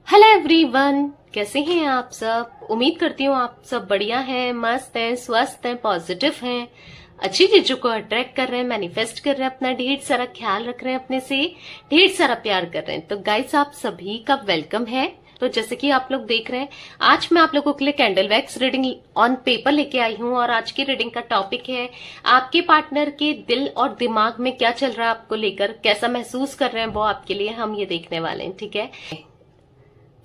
Hello everyone, कैसे हैं आप सब। उम्मीद करती हूँ आप सब बढ़िया हैं, मस्त हैं, स्वस्थ हैं, पॉजिटिव हैं, अच्छी चीजों को अट्रैक्ट कर रहे हैं, मैनिफेस्ट कर रहे हैं, अपना ढेर सारा ख्याल रख रहे हैं, अपने से ढेर सारा प्यार कर रहे हैं। तो गाइस, आप सभी का वेलकम है। तो जैसे कि आप लोग देख रहे हैं, आज मैं आप लोगों के लिए candle wax reading on paper लेके आई हूँ और आज की रीडिंग का टॉपिक है आपके पार्टनर के दिल और दिमाग में क्या चल रहा है, आपको लेकर कैसा महसूस कर रहे हैं, वो आपके लिए हम ये देखने वाले हैं। ठीक है,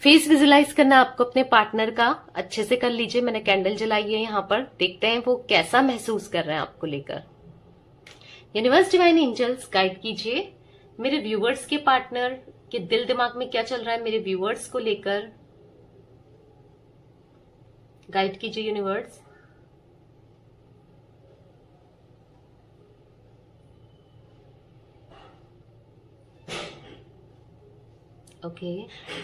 फेस विजुलाइज करना आपको अपने पार्टनर का अच्छे से कर लीजिए। मैंने कैंडल जलाई है यहाँ पर, देखते हैं वो कैसा महसूस कर रहे हैं आपको लेकर। यूनिवर्स डिवाइन एंजल्स गाइड कीजिए मेरे व्यूवर्स के पार्टनर के दिल दिमाग में क्या चल रहा है, मेरे व्यूवर्स को लेकर गाइड कीजिए यूनिवर्स। ओके,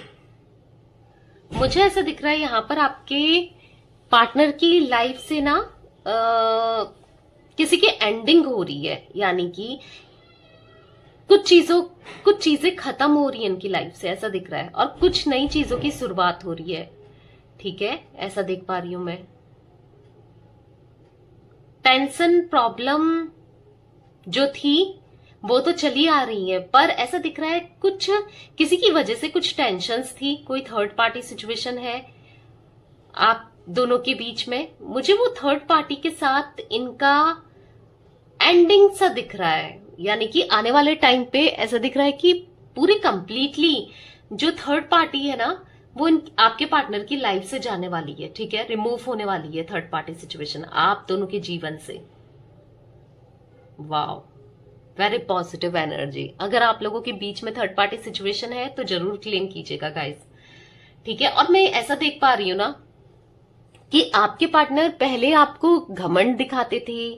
मुझे ऐसा दिख रहा है यहाँ पर आपके पार्टनर की लाइफ से ना किसी की एंडिंग हो रही है, यानी कि कुछ चीजें खत्म हो रही है इनकी लाइफ से, ऐसा दिख रहा है, और कुछ नई चीजों की शुरुआत हो रही है। ठीक है, ऐसा देख पा रही हूं मैं। टेंशन प्रॉब्लम जो थी वो तो चली आ रही है, पर ऐसा दिख रहा है कुछ किसी की वजह से कुछ टेंशन्स थी, कोई थर्ड पार्टी सिचुएशन है आप दोनों के बीच में। मुझे वो थर्ड पार्टी के साथ इनका एंडिंग सा दिख रहा है, यानी कि आने वाले टाइम पे ऐसा दिख रहा है कि पूरी कंप्लीटली जो थर्ड पार्टी है ना, वो आपके पार्टनर की लाइफ से जाने वाली है। ठीक है, रिमूव होने वाली है थर्ड पार्टी सिचुएशन आप दोनों के जीवन से। Wow, very positive energy. अगर आप लोगों के बीच में थर्ड पार्टी सिचुएशन है तो जरूर क्लेम कीजिएगा गाइस। ठीक है, और मैं ऐसा देख पा रही हूं ना कि आपके पार्टनर पहले आपको घमंड दिखाते थे,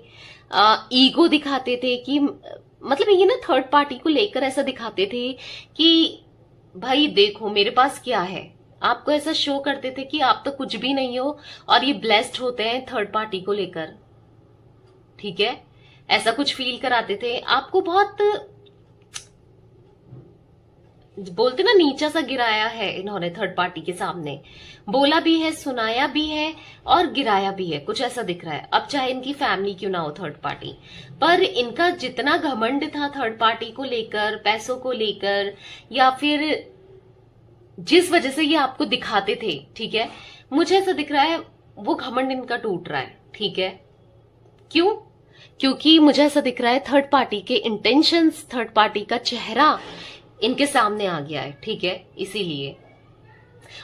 ईगो दिखाते थे, कि मतलब ये ना थर्ड पार्टी को लेकर ऐसा दिखाते थे कि भाई देखो मेरे पास क्या है। आपको ऐसा शो करते थे कि आप तो कुछ भी नहीं हो और ये ब्लेस्ड होते हैं थर्ड पार्टी को लेकर। ठीक है, ऐसा कुछ फील कराते थे आपको, बहुत बोलते ना नीचा सा गिराया है इन्होंने थर्ड पार्टी के सामने, बोला भी है, सुनाया भी है और गिराया भी है, कुछ ऐसा दिख रहा है। अब चाहे इनकी फैमिली क्यों ना हो थर्ड पार्टी, पर इनका जितना घमंड था थर्ड पार्टी को लेकर, पैसों को लेकर, या फिर जिस वजह से ये आपको दिखाते थे, ठीक है, मुझे ऐसा दिख रहा है वो घमंड इनका टूट रहा है। ठीक है, क्यों? क्योंकि मुझे ऐसा दिख रहा है थर्ड पार्टी के इंटेंशंस, थर्ड पार्टी का चेहरा इनके सामने आ गया है। ठीक है, इसीलिए।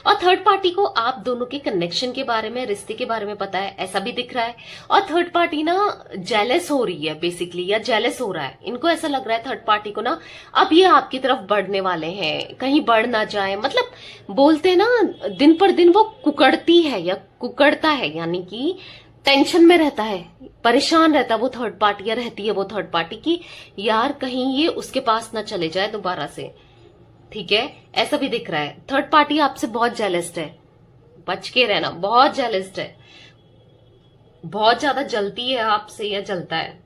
और थर्ड पार्टी को आप दोनों के कनेक्शन के बारे में, रिश्ते के बारे में पता है, ऐसा भी दिख रहा है। और थर्ड पार्टी ना जेलस हो रही है बेसिकली, या जेलस हो रहा है। इनको ऐसा लग रहा है थर्ड पार्टी को ना अब ये आपकी तरफ बढ़ने वाले हैं, कहीं बढ़ ना जाए। मतलब बोलते हैं ना दिन पर दिन वो कुकड़ती है या कुकड़ता है, यानी कि टेंशन में रहता है, परेशान रहता है वो थर्ड पार्टी, या रहती है वो थर्ड पार्टी की यार कहीं ये उसके पास ना चले जाए दोबारा से। ठीक है, ऐसा भी दिख रहा है। थर्ड पार्टी आपसे बहुत जेलस्ड है, बच के रहना, बहुत जेलस्ड है, बहुत ज्यादा जलती है आपसे या जलता है।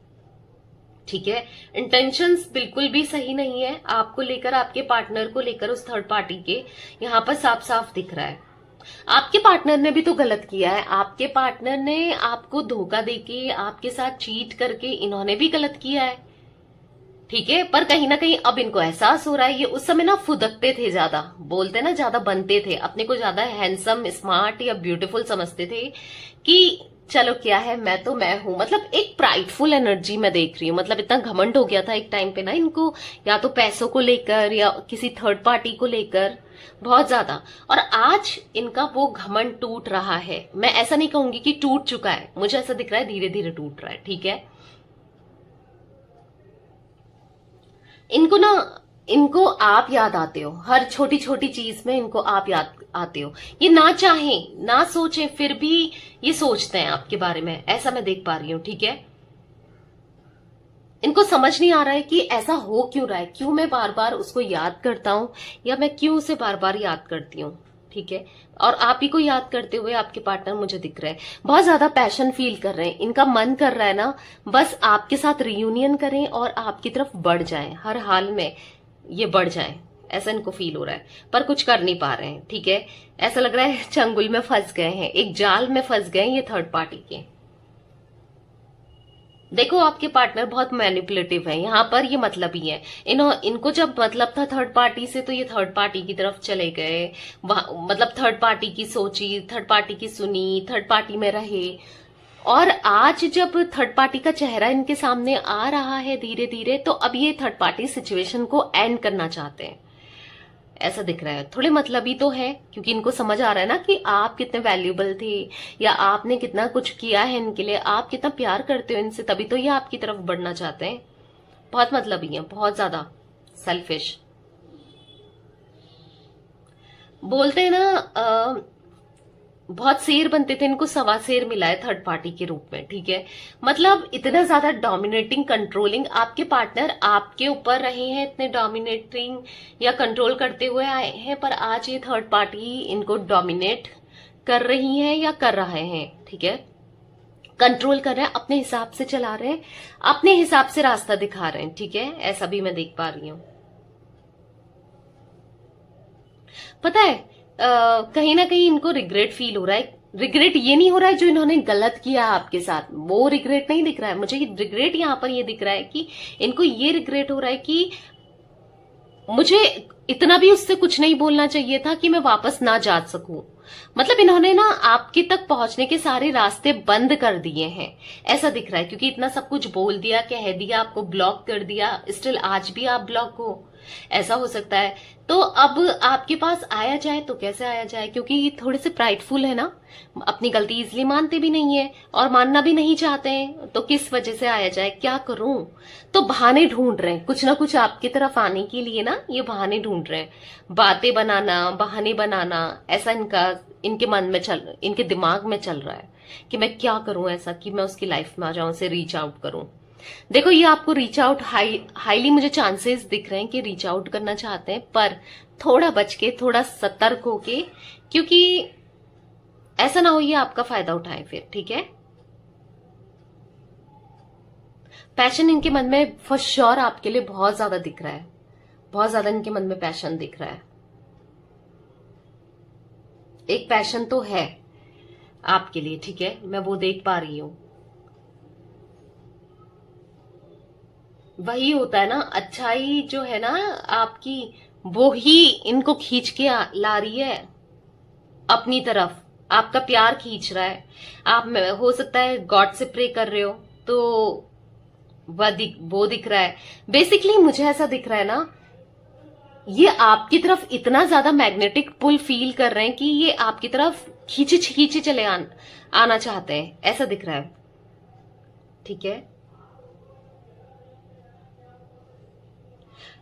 ठीक है, इंटेंशंस बिल्कुल भी सही नहीं है आपको लेकर, आपके पार्टनर को लेकर, उस थर्ड पार्टी के, यहां पर साफ साफ दिख रहा है। आपके पार्टनर ने भी तो गलत किया है, आपके पार्टनर ने आपको धोखा देके, आपके साथ चीट करके, इन्होंने भी गलत किया है। ठीक है, पर कहीं ना कहीं अब इनको एहसास हो रहा है। ये उस समय ना फुदकते थे ज्यादा, बोलते ना ज्यादा बनते थे, अपने को ज्यादा हैंडसम, स्मार्ट या ब्यूटीफुल समझते थे कि चलो क्या है, मैं तो मैं हूं। मतलब एक प्राइडफुल एनर्जी मैं देख रही हूँ। मतलब इतना घमंड हो गया था एक टाइम पे ना इनको, या तो पैसों को लेकर या किसी थर्ड पार्टी को लेकर, बहुत ज्यादा। और आज इनका वो घमंड टूट रहा है। मैं ऐसा नहीं कहूंगी कि टूट चुका है, मुझे ऐसा दिख रहा है धीरे धीरे टूट रहा है। ठीक है, इनको आप याद आते हो, हर छोटी छोटी चीज में इनको आप याद आते हो। ये ना चाहें, ना सोचें, फिर भी ये सोचते हैं आपके बारे में, ऐसा मैं देख पा रही हूं। ठीक है, इनको समझ नहीं आ रहा है कि ऐसा हो क्यों रहा है, क्यों मैं बार बार उसको याद करता हूं, या मैं क्यों उसे बार बार याद करती हूँ। ठीक है, और आप ही को याद करते हुए आपके पार्टनर मुझे दिख रहे हैं बहुत ज्यादा पैशन फील कर रहे हैं। इनका मन कर रहा है ना बस आपके साथ रियूनियन करें और आपकी तरफ बढ़ जाएं, हर हाल में ये बढ़ जाएं, ऐसा इनको फील हो रहा है, पर कुछ कर नहीं पा रहे हैं। ठीक है, ऐसा लग रहा है चंगुल में फंस गए हैं, एक जाल में फंस गए हैं ये थर्ड पार्टी के। देखो आपके पार्टनर बहुत मैनिपुलेटिव है, यहाँ पर ये मतलब ही है। इनको जब मतलब था थर्ड पार्टी से, तो ये थर्ड पार्टी की तरफ चले गए, मतलब थर्ड पार्टी की सोची, थर्ड पार्टी की सुनी, थर्ड पार्टी में रहे। और आज जब थर्ड पार्टी का चेहरा इनके सामने आ रहा है धीरे धीरे, तो अब ये थर्ड पार्टी सिचुएशन को एंड करना चाहते हैं, ऐसा दिख रहा है। थोड़े मतलब ही तो है, क्योंकि इनको समझ आ रहा है ना कि आप कितने वैल्यूएबल थे, या आपने कितना कुछ किया है इनके लिए, आप कितना प्यार करते हो इनसे, तभी तो ये आपकी तरफ बढ़ना चाहते हैं। बहुत मतलब ही है, बहुत ज्यादा सेल्फिश। बोलते हैं ना बहुत शेर बनते थे, इनको सवा शेर मिला है थर्ड पार्टी के रूप में। ठीक है, मतलब इतना ज्यादा डोमिनेटिंग, कंट्रोलिंग आपके पार्टनर आपके ऊपर रहे हैं, इतने डोमिनेटिंग या कंट्रोल करते हुए आए हैं, पर आज ये थर्ड पार्टी इनको डोमिनेट कर रही है या कर रहे हैं। ठीक है, कंट्रोल कर रहे हैं, अपने हिसाब से चला रहे हैं, अपने हिसाब से रास्ता दिखा रहे हैं। ठीक है, ऐसा भी मैं देख पा रही हूं। पता है कहीं ना कहीं इनको रिग्रेट फील हो रहा है। रिग्रेट ये नहीं हो रहा है जो इन्होंने गलत किया आपके साथ, वो रिग्रेट नहीं दिख रहा है मुझे। रिग्रेट यहां पर ये दिख रहा है कि इनको ये रिग्रेट हो रहा है कि मुझे इतना भी उससे कुछ नहीं बोलना चाहिए था कि मैं वापस ना जा सकूं। मतलब इन्होंने ना आपके तक पहुंचने के सारे रास्ते बंद कर दिए हैं, ऐसा दिख रहा है। क्योंकि इतना सब कुछ बोल दिया, कह दिया, आपको ब्लॉक कर दिया, स्टिल आज भी आप ब्लॉक हो, ऐसा हो सकता है। तो अब आपके पास आया जाए तो कैसे आया जाए, क्योंकि थोड़े से प्राइडफुल है ना, अपनी गलती इजली मानते भी नहीं है और मानना भी नहीं चाहते हैं, तो किस वजह से आया जाए, क्या करूं। तो बहाने ढूंढ रहे हैं, कुछ ना कुछ आपकी तरफ आने के लिए ना ये बहाने ढूंढ रहे हैं। बातें बनाना, बहाने बनाना, ऐसा इनके मन में इनके दिमाग में चल रहा है कि मैं क्या करूं ऐसा कि मैं उसकी लाइफ में आ जाऊं, उसे रीच आउट करूं। देखो ये आपको रीच आउट हाईली मुझे चांसेस दिख रहे हैं कि रीच आउट करना चाहते हैं, पर थोड़ा बच के, थोड़ा सतर्क होके, क्योंकि ऐसा ना हो ये आपका फायदा उठाएं फिर। ठीक है, पैशन इनके मन में फॉर श्योर आपके लिए बहुत ज्यादा दिख रहा है, बहुत ज्यादा इनके मन में पैशन दिख रहा है। एक पैशन तो है आपके लिए, ठीक है, मैं वो देख पा रही हूं। वही होता है ना, अच्छाई जो है ना आपकी, वो ही इनको खींच के ला रही है अपनी तरफ, आपका प्यार खींच रहा है। आप हो सकता है गॉड से प्रे कर रहे हो, तो वो दिख रहा है। बेसिकली मुझे ऐसा दिख रहा है ना, ये आपकी तरफ इतना ज्यादा मैग्नेटिक पुल फील कर रहे हैं कि ये आपकी तरफ खींचे खींचे चले आना चाहते हैं, ऐसा दिख रहा है। ठीक है,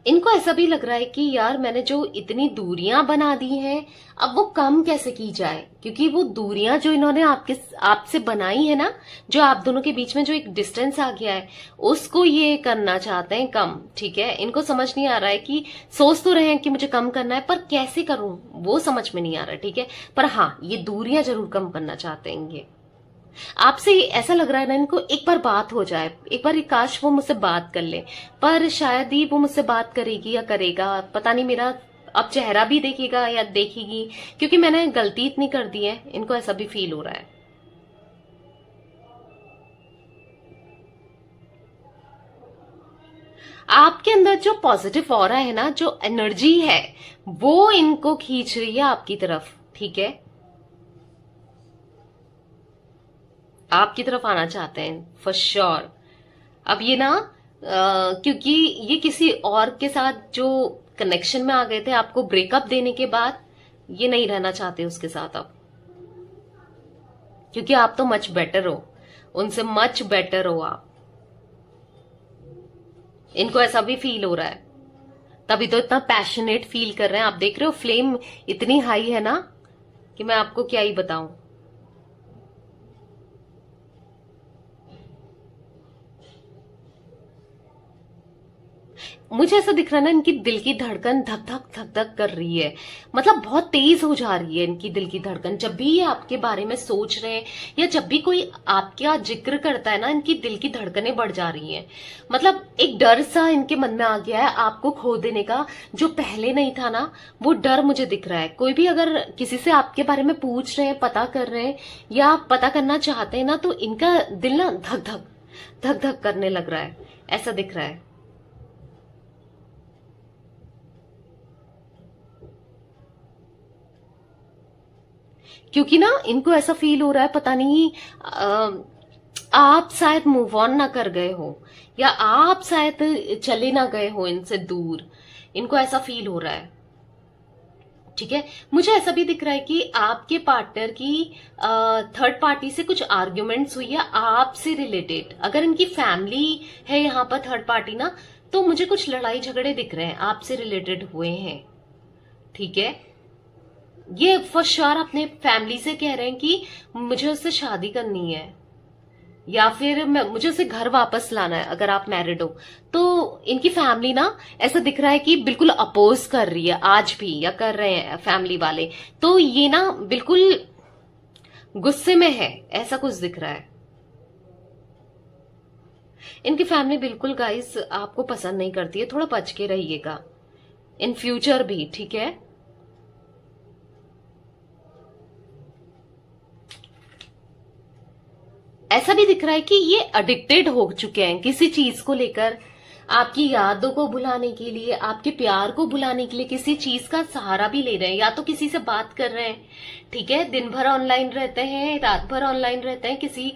इनको ऐसा भी लग रहा है कि यार मैंने जो इतनी दूरियां बना दी हैं, अब वो कम कैसे की जाए, क्योंकि वो दूरियां जो इन्होंने आपसे बनाई है ना, जो आप दोनों के बीच में जो एक डिस्टेंस आ गया है, उसको ये करना चाहते हैं कम। ठीक है, इनको समझ नहीं आ रहा है कि सोच तो रहे हैं कि मुझे कम करना है, पर कैसे करूं वो समझ में नहीं आ रहा है। ठीक है, पर हाँ ये दूरियां जरूर कम करना चाहते हैं ये आपसे। ऐसा लग रहा है ना इनको, एक बार बात हो जाए, एक बार काश वो मुझसे बात कर ले, पर शायद ही वो मुझसे बात करेगी या करेगा, पता नहीं। मेरा अब चेहरा भी देखेगा या देखेगी, क्योंकि मैंने गलती इतनी कर दी है, इनको ऐसा भी फील हो रहा है। आपके अंदर जो पॉजिटिव ऑरा है ना, जो एनर्जी है, वो इनको खींच रही है आपकी तरफ। ठीक है, आपकी तरफ आना चाहते हैं फॉर श्योर। अब ये ना क्योंकि ये किसी और के साथ जो कनेक्शन में आ गए थे आपको ब्रेकअप देने के बाद, ये नहीं रहना चाहते उसके साथ अब, क्योंकि आप तो मच बेटर हो, उनसे मच बेटर हो आप। इनको ऐसा भी फील हो रहा है, तभी तो इतना पैशनेट फील कर रहे हैं। आप देख रहे हो फ्लेम इतनी हाई है ना कि मैं आपको क्या ही बताऊं। मुझे ऐसा दिख रहा है ना, इनकी दिल की धड़कन धक धक धक धक कर रही है, मतलब बहुत तेज हो जा रही है इनकी दिल की धड़कन। जब भी ये आपके बारे में सोच रहे हैं या जब भी कोई आपका जिक्र करता है ना, इनकी दिल की धड़कनें बढ़ जा रही हैं। मतलब एक डर सा इनके मन में आ गया है आपको खो देने का, जो पहले नहीं था ना, वो डर मुझे दिख रहा है। कोई भी अगर किसी से आपके बारे में पूछ रहे हैं, पता कर रहे हैं या पता करना चाहते हैं ना, तो इनका दिल ना धक धक धक धक करने लग रहा है, ऐसा दिख रहा है। क्योंकि ना इनको ऐसा फील हो रहा है, पता नहीं आप शायद मूव ऑन ना कर गए हो या आप शायद चले ना गए हो इनसे दूर, इनको ऐसा फील हो रहा है। ठीक है, मुझे ऐसा भी दिख रहा है कि आपके पार्टनर की थर्ड पार्टी से कुछ आर्ग्यूमेंट्स हुई है आपसे रिलेटेड। अगर इनकी फैमिली है यहाँ पर थर्ड पार्टी ना, तो मुझे कुछ लड़ाई झगड़े दिख रहे हैं आपसे रिलेटेड हुए हैं। ठीक है, ये फॉर श्योर अपने फैमिली से कह रहे हैं कि मुझे उससे शादी करनी है या फिर मुझे उसे घर वापस लाना है। अगर आप मैरिड हो तो इनकी फैमिली ना ऐसा दिख रहा है कि बिल्कुल अपोज कर रही है आज भी, या कर रहे हैं फैमिली वाले। तो ये ना बिल्कुल गुस्से में है, ऐसा कुछ दिख रहा है। इनकी फैमिली बिल्कुल गाइस आपको पसंद नहीं करती है, थोड़ा बच के रहिएगा इन फ्यूचर भी। ठीक है, ऐसा भी दिख रहा है कि ये एडिक्टेड हो चुके हैं किसी चीज को लेकर, आपकी यादों को भुलाने के लिए, आपके प्यार को भुलाने के लिए किसी चीज का सहारा भी ले रहे हैं, या तो किसी से बात कर रहे हैं। ठीक है, दिन भर ऑनलाइन रहते हैं, रात भर ऑनलाइन रहते हैं, किसी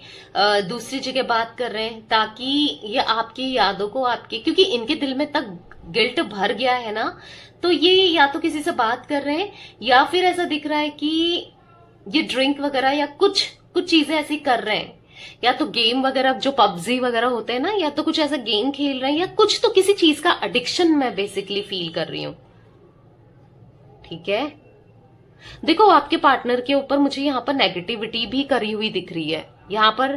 दूसरी जगह बात कर रहे हैं ताकि ये आपकी यादों को, आपके, क्योंकि इनके दिल में तक गिल्ट भर गया है ना, तो ये या तो किसी से बात कर रहे हैं या फिर ऐसा दिख रहा है कि ये ड्रिंक वगैरह या कुछ चीजें ऐसी कर रहे हैं, या तो गेम वगैरह जो पबजी वगैरह होते हैं ना, या तो कुछ ऐसा गेम खेल रहे हैं, या कुछ तो किसी चीज का एडिक्शन मैं बेसिकली फील कर रही हूं। ठीक है, देखो आपके पार्टनर के ऊपर मुझे यहाँ पर नेगेटिविटी भी करी हुई दिख रही है। यहाँ पर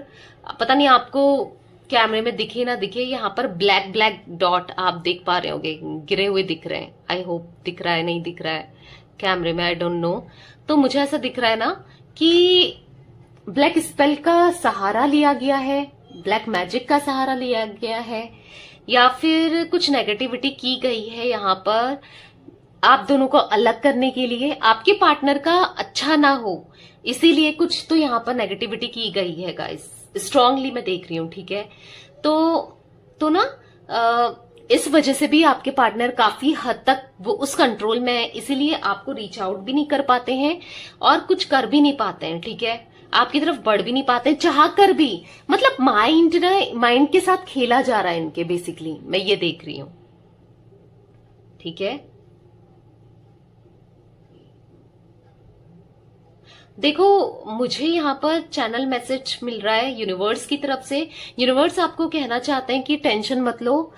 पता नहीं आपको कैमरे में दिखे ना दिखे, यहाँ पर ब्लैक ब्लैक डॉट आप देख पा रहे होगे, गिरे हुए दिख रहे हैं। आई होप दिख रहा है, नहीं दिख रहा है कैमरे में, आई डोंट नो। तो मुझे ऐसा दिख रहा है ना कि ब्लैक स्पेल का सहारा लिया गया है, ब्लैक मैजिक का सहारा लिया गया है, या फिर कुछ नेगेटिविटी की गई है यहाँ पर आप दोनों को अलग करने के लिए, आपके पार्टनर का अच्छा ना हो इसीलिए कुछ तो यहाँ पर नेगेटिविटी की गई है गाइस, स्ट्रांगली मैं देख रही हूँ। ठीक है, तो ना इस वजह से भी आपके पार्टनर काफी हद तक वो उस कंट्रोल में है, इसीलिए आपको रीच आउट भी नहीं कर पाते हैं और कुछ कर भी नहीं पाते हैं। ठीक है, आपकी तरफ बढ़ भी नहीं पाते चाह कर भी, मतलब माइंड के साथ खेला जा रहा है इनके, बेसिकली मैं ये देख रही हूं। ठीक है, देखो मुझे यहाँ पर चैनल मैसेज मिल रहा है यूनिवर्स की तरफ से। यूनिवर्स आपको कहना चाहते हैं कि टेंशन मत लो,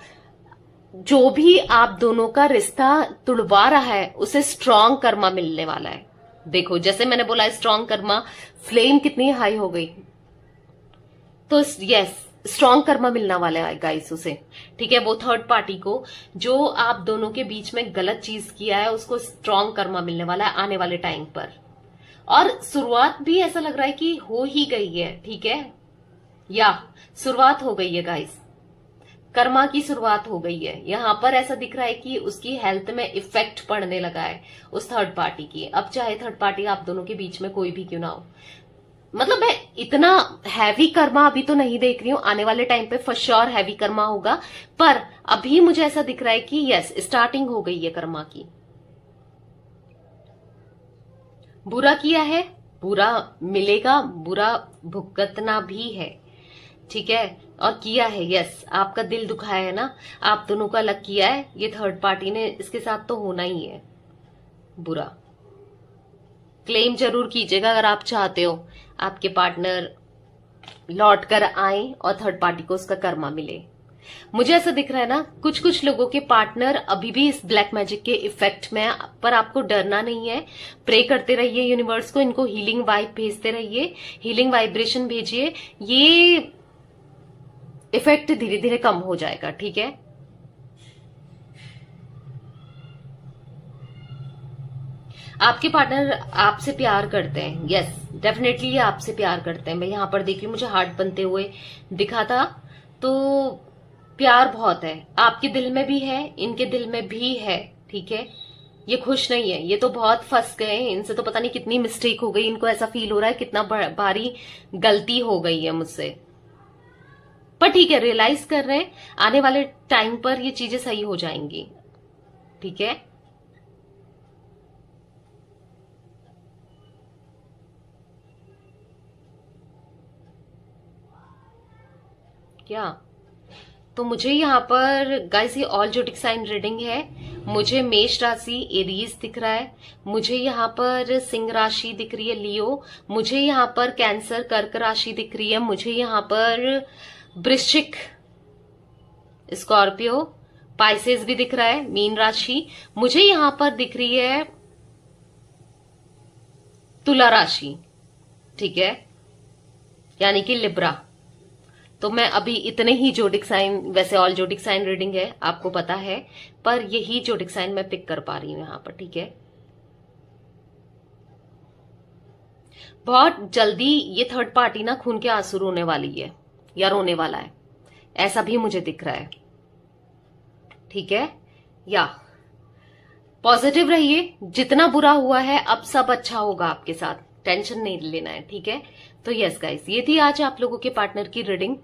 जो भी आप दोनों का रिश्ता तुड़वा रहा है उसे स्ट्रांग कर्मा मिलने वाला है। देखो जैसे मैंने बोला स्ट्रांग कर्मा, फ्लेम कितनी हाई हो गई, तो यस स्ट्रांग कर्मा मिलना वाला है गाइस उसे। ठीक है, वो थर्ड पार्टी को जो आप दोनों के बीच में गलत चीज किया है उसको स्ट्रांग कर्मा मिलने वाला है आने वाले टाइम पर। और शुरुआत भी ऐसा लग रहा है कि हो ही गई है। ठीक है, या शुरुआत हो गई है गाइस, कर्मा की शुरुआत हो गई है। यहाँ पर ऐसा दिख रहा है कि उसकी हेल्थ में इफेक्ट पड़ने लगा है उस थर्ड पार्टी की। अब चाहे थर्ड पार्टी आप दोनों के बीच में कोई भी क्यों ना हो, मतलब मैं इतना हैवी कर्मा अभी तो नहीं देख रही हूँ, आने वाले टाइम पे फॉर श्योर हैवी कर्मा होगा, पर अभी मुझे ऐसा दिख रहा है कि यस स्टार्टिंग हो गई है कर्मा की। बुरा किया है, बुरा मिलेगा, बुरा भुगतना भी है। ठीक है, और किया है, यस आपका दिल दुखाया है ना, आप दोनों को अलग किया है ये थर्ड पार्टी ने, इसके साथ तो होना ही है बुरा। क्लेम जरूर कीजिएगा अगर आप चाहते हो आपके पार्टनर लौट कर आए और थर्ड पार्टी को उसका कर्मा मिले। मुझे ऐसा दिख रहा है ना, कुछ लोगों के पार्टनर अभी भी इस ब्लैक मैजिक के इफेक्ट में, पर आपको डरना नहीं है। प्रे करते रहिए यूनिवर्स को, इनको हीलिंग वाइब भेजते रहिए, हीलिंग वाइब्रेशन भेजिए, ये इफेक्ट धीरे धीरे कम हो जाएगा। ठीक है, आपके पार्टनर आपसे प्यार करते हैं, यस डेफिनेटली ये आपसे प्यार करते हैं। मैं यहाँ पर देख रही हूँ, मुझे हार्ट बनते हुए दिखा था, तो प्यार बहुत है, आपके दिल में भी है, इनके दिल में भी है, ठीक है। ये खुश नहीं है, ये तो बहुत फंस गए हैं, इनसे तो पता नहीं कितनी मिस्टेक हो गई, इनको ऐसा फील हो रहा है कितना भारी गलती हो गई है मुझसे, पर ठीक है, रियलाइज कर रहे हैं, आने वाले टाइम पर ये चीजें सही हो जाएंगी, ठीक है। क्या तो मुझे यहाँ पर गाइस ये ऑल ज्योतिक साइन रीडिंग है। मुझे मेष राशि एरीज दिख रहा है, मुझे यहाँ पर सिंह राशि दिख रही है लियो, मुझे यहाँ पर कैंसर कर्क राशि दिख रही है, मुझे यहाँ पर वृश्चिक स्कॉर्पियो पाइसेस भी दिख रहा है, मीन राशि, मुझे यहाँ पर दिख रही है तुला राशि, ठीक है, यानी कि लिब्रा। तो मैं अभी इतने ही जोडिक साइन, वैसे ऑल जोडिक साइन रीडिंग है आपको पता है, पर यही जोडिक साइन मैं पिक कर पा रही हूं यहां पर, ठीक है। बहुत जल्दी ये थर्ड पार्टी ना खून के आंसू रोने वाली है या रोने वाला है, ऐसा भी मुझे दिख रहा है, ठीक है। या पॉजिटिव रहिए, जितना बुरा हुआ है अब सब अच्छा होगा आपके साथ, टेंशन नहीं लेना है, ठीक है। तो यस गाइस, ये थी आज आप लोगों के पार्टनर की रीडिंग।